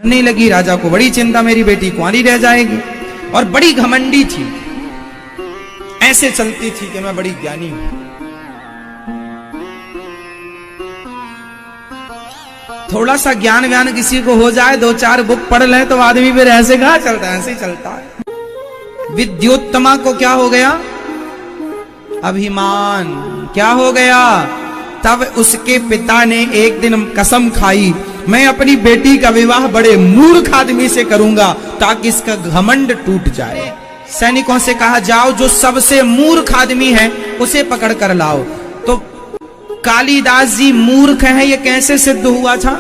पढ़ने लगी। राजा को बड़ी चिंता, मेरी बेटी कुंवारी रह जाएगी, और बड़ी घमंडी थी, ऐसे चलती थी कि मैं बड़ी ज्ञानी हूं। थोड़ा सा ज्ञान व्यान किसी को हो जाए, 2-4 बुक पढ़ ले तो आदमी फिर ऐसे कहां चलता है, ऐसे ही चलता है। विद्योत्तमा को क्या हो गया? अभिमान। क्या हो गया? तब उसके पिता ने एक दिन कसम खाई, मैं अपनी बेटी का विवाह बड़े मूर्ख आदमी से करूंगा ताकि इसका घमंड टूट जाए। सैनिकों से कहा, जाओ जो सबसे मूर्ख आदमी है उसे पकड़ कर लाओ। तो कालिदास जी मूर्ख हैं, ये कैसे सिद्ध हुआ था?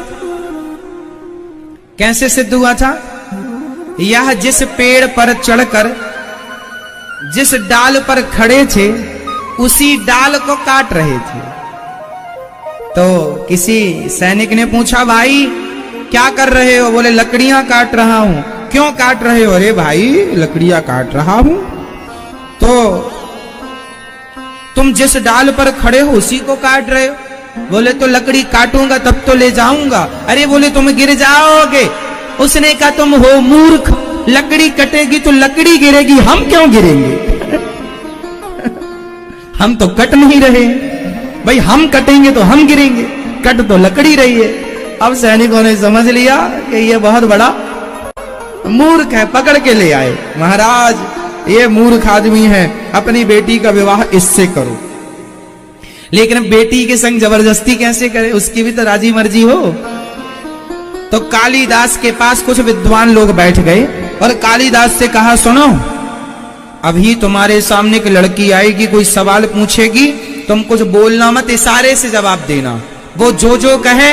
कैसे सिद्ध हुआ था? यह जिस पेड़ पर चढ़कर जिस डाल पर खड़े थे उसी डाल को काट रहे थे। तो किसी सैनिक ने पूछा, भाई क्या कर रहे हो? बोले लकड़ियां काट रहा हूं। क्यों काट रहे हो? अरे भाई लकड़ियां काट रहा हूं। तो तुम जिस डाल पर खड़े हो उसी को काट रहे हो? बोले तो लकड़ी काटूंगा तब तो ले जाऊंगा। अरे बोले तुम गिर जाओगे। उसने कहा, तुम हो मूर्ख, लकड़ी कटेगी तो लकड़ी गिरेगी, हम क्यों गिरेंगे? हम तो कट नहीं रहे भाई, हम कटेंगे तो हम गिरेंगे, कट तो लकड़ी रही है। अब सैनिकों ने समझ लिया कि ये बहुत बड़ा मूर्ख है, पकड़ के ले आए। महाराज ये मूर्ख आदमी है, अपनी बेटी का विवाह इससे करो। लेकिन बेटी के संग जबरदस्ती कैसे करे? उसकी भी तो राजी मर्जी हो। तो कालिदास के पास कुछ विद्वान लोग बैठ गए और कालिदास से कहा, सुनो अभी तुम्हारे सामने एक लड़की आएगी, कोई सवाल पूछेगी, तुम कुछ बोलना मत, इशारे से जवाब देना। वो जो जो कहे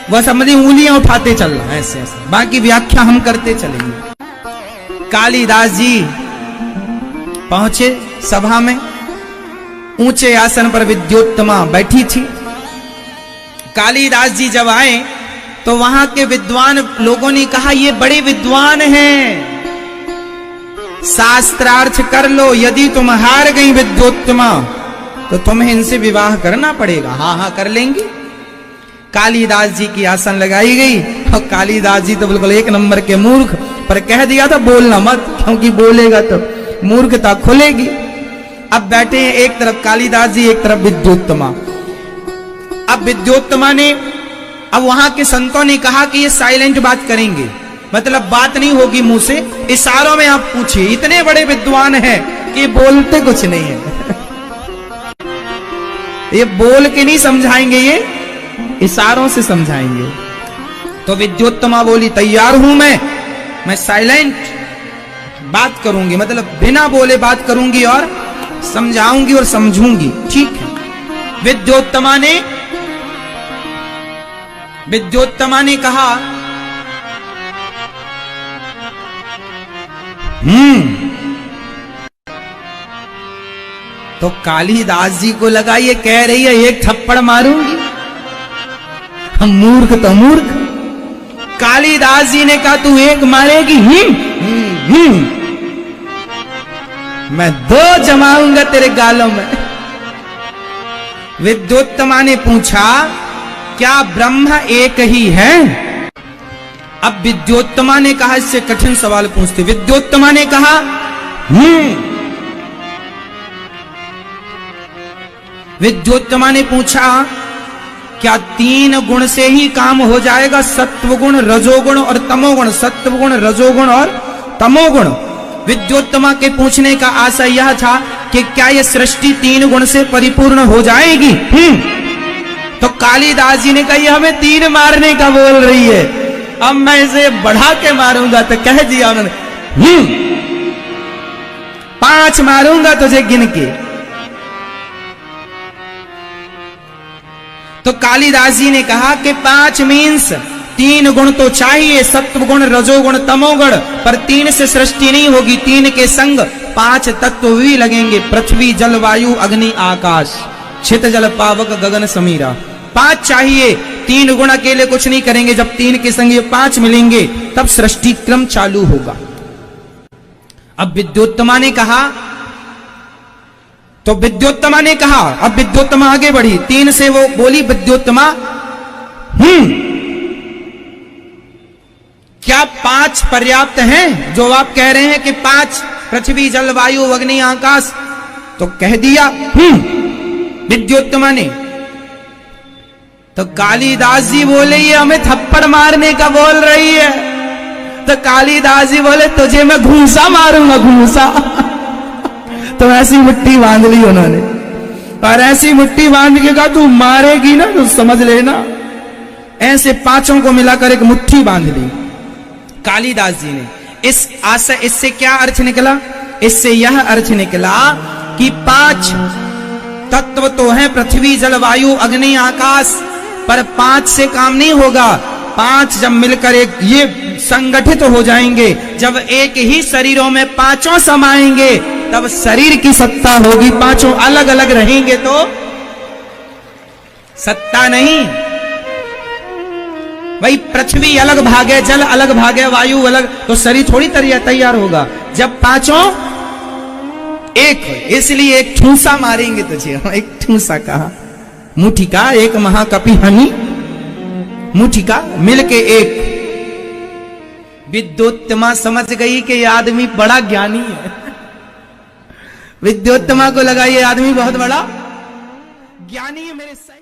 वह समझी उंगलियां उठाते चलना, ऐसे ऐसे, बाकी व्याख्या हम करते चलेंगे। कालिदास जी पहुंचे सभा में, ऊंचे आसन पर विद्योत्तमा बैठी थी। कालिदास जी जब आए तो वहां के विद्वान लोगों ने कहा, ये बड़े विद्वान हैं, शास्त्रार्थ कर लो, यदि तुम हार गई विद्योत्तमा तो तुम्हें इनसे विवाह करना पड़ेगा। हाँ हाँ कर लेंगे। कालिदास जी की आसन लगाई गई और कालिदास जी तो बिल्कुल एक नंबर के मूर्ख, पर कह दिया था बोलना मत, क्योंकि बोलेगा तो मूर्खता खुलेगी। अब बैठे हैं एक तरफ कालिदास जी, एक तरफ विद्योत्तमा। अब विद्योत्तमा ने, अब वहां के संतों ने कहा कि ये साइलेंट बात करेंगे, मतलब बात नहीं होगी मुंह से, इशारों में आप पूछिए। इतने बड़े विद्वान हैं कि बोलते कुछ नहीं है। ये बोल के नहीं समझाएंगे, ये इशारों से समझाएंगे। तो विद्योत्तमा बोली, तैयार हूं मैं साइलेंट बात करूंगी, मतलब बिना बोले बात करूंगी और समझाऊंगी और समझूंगी। ठीक है। विद्योत्तमा ने कहा, तो कालिदास जी को लगा ये कह रही है एक थप्पड़ मारूंगी, हम मूर्ख तो मूर्ख। कालिदास जी ने कहा, तू एक मारेगी? मैं 2 जमाऊंगा तेरे गालों में। विद्योत्तमा ने पूछा, क्या ब्रह्म एक ही है? अब विद्योत्तमा ने कहा, इससे कठिन सवाल पूछते। विद्योत्तमा ने कहा, विद्योत्तमा ने पूछा, क्या 3 गुण से ही काम हो जाएगा? सत्वगुण, रजोगुण और तमोगुण। सत्वगुण, रजोगुण और तमोगुण। विद्योत्तमा के पूछने का आशय यह था कि क्या यह सृष्टि 3 गुण से परिपूर्ण हो जाएगी? तो कालिदास जी ने कहा, यह हमें 3 मारने का बोल रही है, अब मैं इसे बढ़ा के मारूंगा। तो कह दिया उन्होंने, 5 मारूंगा तुझे गिन के। तो कालिदास जी ने कहा कि 5 मीन्स 3 गुण तो चाहिए, सत्व गुण, रजोगुण, तमोगुण, पर 3 से सृष्टि नहीं होगी। 3 के संग 5 तत्व भी लगेंगे, पृथ्वी, जल, वायु, अग्नि, आकाश, छित जल पावक गगन समीरा। 5 चाहिए, 3 गुण अकेले कुछ नहीं करेंगे। जब 3 के संग ये 5 मिलेंगे तब सृष्टि क्रम चालू होगा। अब विद्योत्तमा ने कहा, तो विद्योत्तमा ने कहा, अब विद्योत्तमा आगे बढ़ी। 3 से वो बोली विद्योत्तमा, क्या 5 पर्याप्त हैं? जो आप कह रहे हैं कि 5, पृथ्वी जल वायु अग्नि आकाश, तो कह दिया विद्योत्तमा ने। तो कालिदास जी बोले ये हमें थप्पड़ मारने का बोल रही है। तो कालिदास जी बोले तुझे मैं घूंसा मारूंगा, घूंसा। तो ऐसी मुट्ठी बांध ली उन्होंने, और ऐसी मुट्ठी बांध के कहा तू मारेगी ना तो समझ लेना। ऐसे 5 को मिलाकर एक मुट्ठी बांध ली कालिदास जी ने। इस आशय, इससे क्या अर्थ निकला? इससे यह अर्थ निकला कि 5 तत्व तो हैं, पृथ्वी जल वायु अग्नि आकाश, पर 5 से काम नहीं होगा। 5 जब मिलकर एक ये संगठित हो जाएंगे, जब एक ही शरीरों में 5 समाएंगे, तब शरीर की सत्ता होगी। 5 अलग अलग रहेंगे तो सत्ता नहीं। भाई पृथ्वी अलग भागे, जल अलग भागे, वायु अलग, तो शरीर थोड़ी तैयार होगा। जब 5 एक, इसलिए एक ठूसा मारेंगे तुझे। एक ठूसा कहा, मुठिका, एक महाकपि हनी मुठिका मिलके एक। विद्योत्तमा समझ गई कि ये आदमी बड़ा ज्ञानी है। विद्योत्तमा को लगा ये आदमी बहुत बड़ा ज्ञानी है, मेरे सही